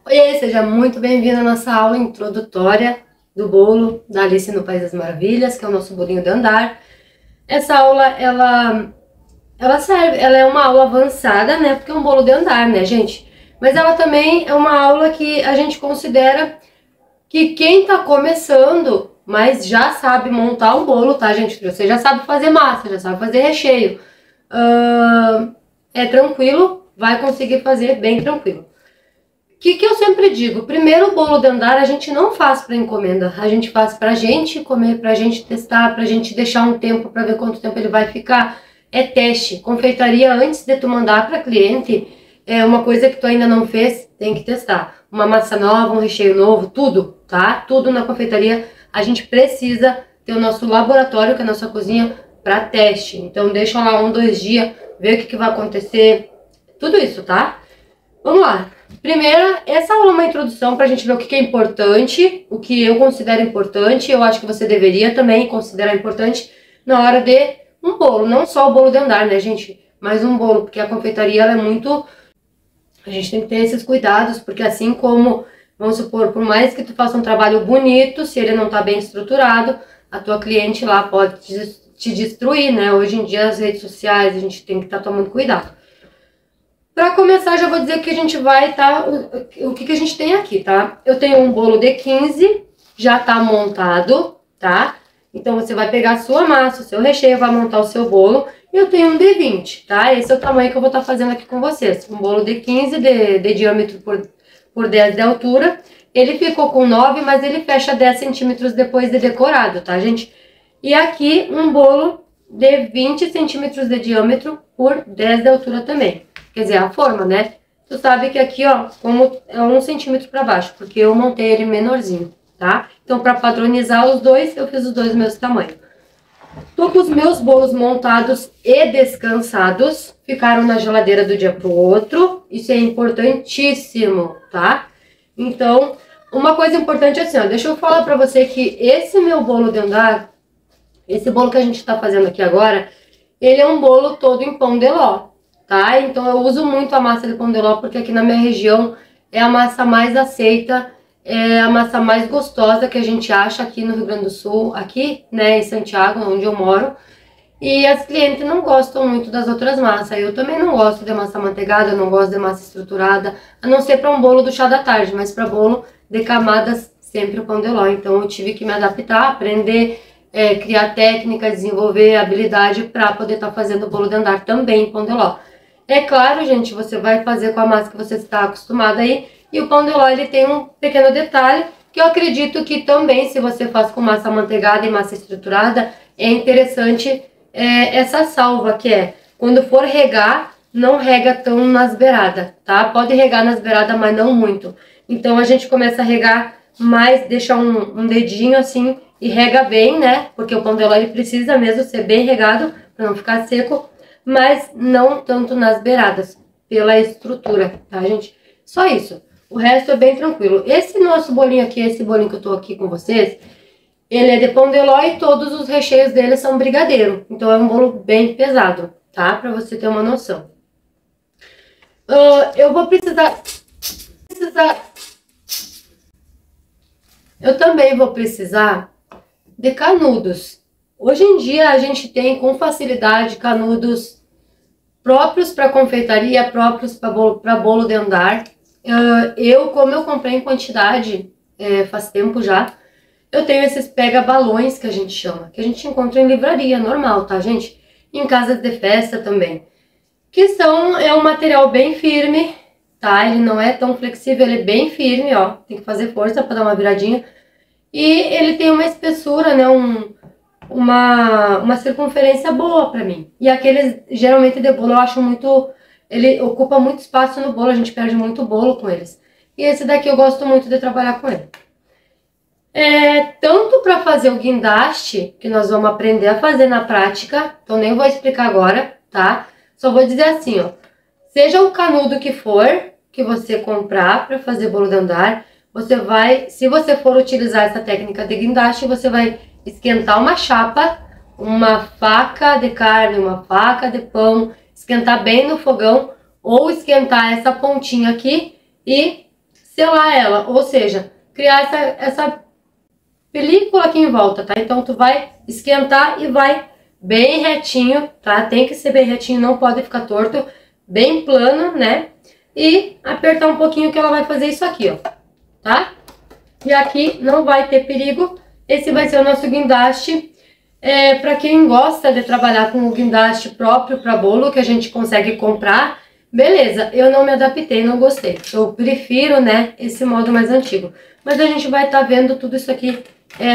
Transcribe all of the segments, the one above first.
Oi, seja muito bem-vindo à nossa aula introdutória do bolo da Alice no País das Maravilhas, que é o nosso bolinho de andar. Essa aula, ela é uma aula avançada, né, porque é um bolo de andar, né, gente? Mas ela também é uma aula que a gente considera que quem tá começando, mas já sabe montar um bolo, tá, gente? Você já sabe fazer massa, já sabe fazer recheio. É tranquilo, vai conseguir fazer bem tranquilo. Que eu sempre digo, primeiro o bolo de andar a gente não faz para encomenda, a gente faz pra gente comer, pra gente testar, pra gente deixar um tempo para ver quanto tempo ele vai ficar. É teste. Confeitaria, antes de tu mandar para cliente, é uma coisa que tu ainda não fez, tem que testar. Uma massa nova, um recheio novo, tudo, tá? Tudo na confeitaria a gente precisa ter o nosso laboratório, que é a nossa cozinha, para teste. Então deixa lá 1, 2 dias, ver o que vai acontecer, tudo isso, tá? Vamos lá. Primeiro, essa aula é uma introdução para a gente ver o que é importante, o que eu considero importante, eu acho que você deveria também considerar importante na hora de um bolo, não só o bolo de andar, né, gente? Mas um bolo, porque a confeitaria ela é muito... A gente tem que ter esses cuidados, porque assim como, vamos supor, por mais que tu faça um trabalho bonito, se ele não tá bem estruturado, a tua cliente lá pode te destruir, né? Hoje em dia as redes sociais, a gente tem que estar tomando cuidado. Para começar, já vou dizer que a gente vai, tá? O que a gente tem aqui, tá? Eu tenho um bolo de 15, já tá montado, tá? Então você vai pegar a sua massa, o seu recheio, vai montar o seu bolo. E eu tenho um de 20, tá? Esse é o tamanho que eu vou estar fazendo aqui com vocês. Um bolo de 15 de diâmetro por 10 de altura. Ele ficou com 9, mas ele fecha 10 centímetros depois de decorado, tá, gente? E aqui um bolo de 20 centímetros de diâmetro por 10 de altura também. Quer dizer, a forma, né? Tu sabe que aqui, ó, como é 1 centímetro para baixo, porque eu montei ele menorzinho, tá? Então, para padronizar os dois, eu fiz os dois do mesmo tamanho. Tô com os meus bolos montados e descansados, ficaram na geladeira do dia pro outro, isso é importantíssimo, tá? Então, uma coisa importante é assim, ó, deixa eu falar pra você que esse meu bolo de andar, esse bolo que a gente tá fazendo aqui agora, ele é um bolo todo em pão de ló, tá? Então eu uso muito a massa de pão de ló porque aqui na minha região é a massa mais aceita, é a massa mais gostosa que a gente acha aqui no Rio Grande do Sul, aqui, né, em Santiago, onde eu moro. E as clientes não gostam muito das outras massas. Eu também não gosto de massa manteigada, eu não gosto de massa estruturada, a não ser para um bolo do chá da tarde, mas para bolo de camadas, sempre o pão de ló. Então eu tive que me adaptar, aprender, criar técnica, desenvolver habilidade para poder estar fazendo o bolo de andar também em pão de ló. É claro, gente, você vai fazer com a massa que você está acostumada aí. E o pão de ló, ele tem um pequeno detalhe, que eu acredito que também, se você faz com massa amanteigada e massa estruturada, é interessante essa salva, que é, quando for regar, não rega tão nas beiradas, tá? Pode regar nas beiradas, mas não muito. Então, a gente começa a regar mais, deixa um dedinho assim e rega bem, né? Porque o pão de ló, ele precisa mesmo ser bem regado, para não ficar seco, mas não tanto nas beiradas, pela estrutura, tá, gente? Só isso. O resto é bem tranquilo. Esse nosso bolinho aqui, esse bolinho que eu tô aqui com vocês, ele é de pão de ló e todos os recheios dele são brigadeiro. Então é um bolo bem pesado, tá? Pra você ter uma noção. Eu vou precisar... Eu também vou precisar de canudos. Hoje em dia a gente tem com facilidade canudos próprios para confeitaria, próprios para bolo de andar. Como eu comprei em quantidade faz tempo já, eu tenho esses pega-balões que a gente chama, que a gente encontra em livraria normal, tá, gente? Em casas de festa também. É um material bem firme, tá? Ele não é tão flexível, ele é bem firme, ó. Tem que fazer força para dar uma viradinha. E ele tem uma espessura, né? Uma circunferência boa pra mim. E aqueles, geralmente, de bolo, eu acho muito... Ele ocupa muito espaço no bolo, a gente perde muito bolo com eles. E esse daqui eu gosto muito de trabalhar com ele. Tanto para fazer o guindaste, que nós vamos aprender a fazer na prática, então nem vou explicar agora, tá? Só vou dizer assim, ó. Seja o canudo que for, que você comprar para fazer bolo de andar, você vai, se você for utilizar essa técnica de guindaste, você vai esquentar uma chapa, uma faca de carne, uma faca de pão, esquentar bem no fogão, ou esquentar essa pontinha aqui e selar ela, ou seja, criar essa película aqui em volta, tá? Então tu vai esquentar e vai bem retinho, tá? Tem que ser bem retinho, não pode ficar torto, bem plano, né? E apertar um pouquinho que ela vai fazer isso aqui, ó, tá? E aqui não vai ter perigo. Esse vai ser o nosso guindaste. Para quem gosta de trabalhar com o guindaste próprio para bolo, que a gente consegue comprar, beleza. Eu não me adaptei, não gostei. Eu prefiro, né, esse modo mais antigo. Mas a gente vai estar vendo tudo isso aqui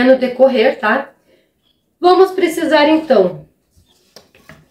no decorrer, tá? Vamos precisar, então.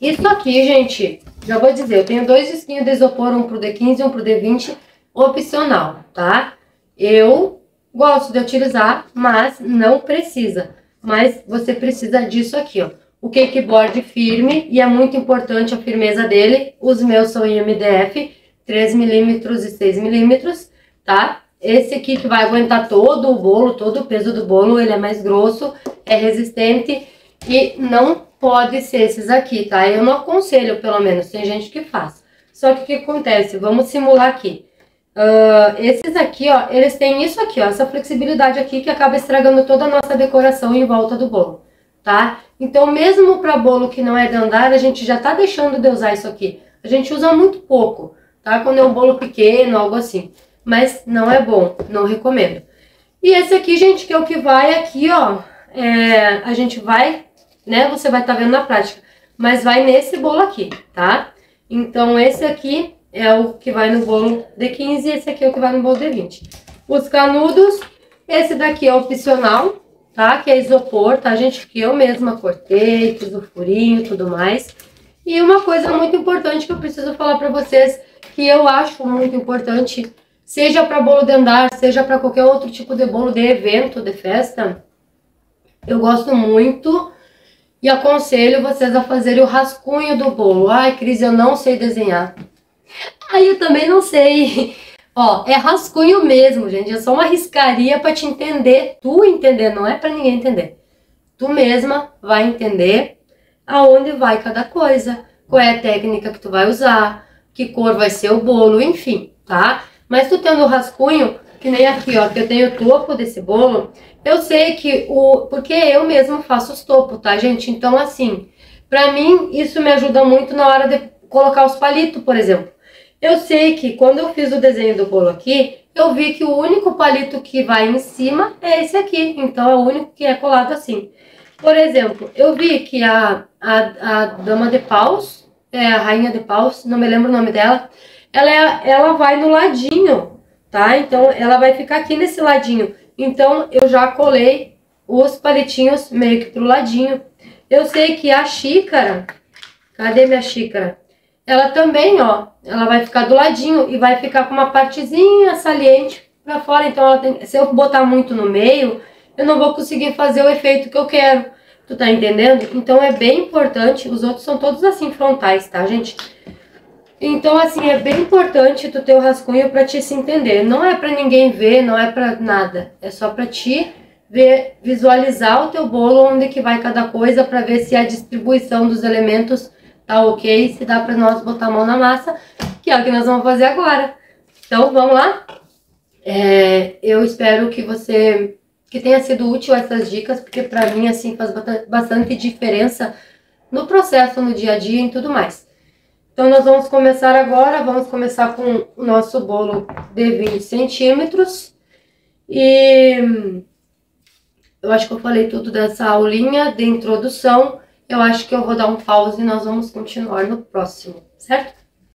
Isso aqui, gente, já vou dizer, eu tenho 2 disquinhos de isopor, um pro D15 e um pro D20, opcional, tá? Eu gosto de utilizar, mas não precisa. Mas você precisa disso aqui, ó. O cakeboard firme, e é muito importante a firmeza dele. Os meus são em MDF, 3mm e 6mm, tá? Esse aqui que vai aguentar todo o bolo, todo o peso do bolo, ele é mais grosso, é resistente e não pode ser esses aqui, tá? Eu não aconselho, pelo menos, tem gente que faz. Só que o que acontece? Vamos simular aqui. Esses aqui, ó, eles têm isso aqui, ó, essa flexibilidade aqui que acaba estragando toda a nossa decoração em volta do bolo, tá? Então, mesmo para bolo que não é de andar, a gente já tá deixando de usar isso aqui. A gente usa muito pouco, tá? Quando é um bolo pequeno, algo assim. Mas não é bom, não recomendo. E esse aqui, gente, que é o que vai aqui, ó, a gente vai, né, você vai estar vendo na prática, mas vai nesse bolo aqui, tá? Então, esse aqui é o que vai no bolo D15 e esse aqui é o que vai no bolo D20. Os canudos, esse daqui é opcional, tá? Que é isopor, tá, gente? Que eu mesma cortei, fiz o furinho e tudo mais. E uma coisa muito importante que eu preciso falar pra vocês, que eu acho muito importante, seja para bolo de andar, seja para qualquer outro tipo de bolo de evento, de festa, eu gosto muito e aconselho vocês a fazerem o rascunho do bolo. Ai, Cris, eu não sei desenhar. Ai, eu também não sei. Ó, é rascunho mesmo, gente. É só uma riscaria para te entender. Tu entender, não é para ninguém entender. Tu mesma vai entender aonde vai cada coisa. Qual é a técnica que tu vai usar. Que cor vai ser o bolo, enfim, tá? Mas tu tendo o rascunho, que nem aqui, ó, que eu tenho o topo desse bolo, eu sei que porque eu mesmo faço os topos, tá, gente? Então, assim, pra mim, isso me ajuda muito na hora de colocar os palitos, por exemplo. Eu sei que quando eu fiz o desenho do bolo aqui, eu vi que o único palito que vai em cima é esse aqui. Então, é o único que é colado assim. Por exemplo, eu vi que a dama de paus, a rainha de paus, não me lembro o nome dela, ela vai no ladinho, tá? Então, ela vai ficar aqui nesse ladinho. Então, eu já colei os palitinhos meio que pro ladinho. Eu sei que a xícara, cadê minha xícara? Ela também, ó, ela vai ficar do ladinho e vai ficar com uma partezinha saliente pra fora. Então, se eu botar muito no meio, eu não vou conseguir fazer o efeito que eu quero. Tu tá entendendo? Então, é bem importante. Os outros são todos assim, frontais, tá, gente? Então, assim, é bem importante tu ter o rascunho pra te se entender. Não é pra ninguém ver, não é pra nada. É só pra ti ver, visualizar o teu bolo, onde que vai cada coisa, pra ver se a distribuição dos elementos tá ok, se dá pra nós botar a mão na massa, que é o que nós vamos fazer agora. Então, vamos lá? Eu espero que tenha sido útil essas dicas, porque pra mim, assim, faz bastante diferença no processo, no dia a dia e tudo mais. Então, nós vamos começar agora, vamos começar com o nosso bolo de 20 centímetros. E eu acho que eu falei tudo dessa aulinha de introdução. Eu acho que eu vou dar um pause e nós vamos continuar no próximo, certo?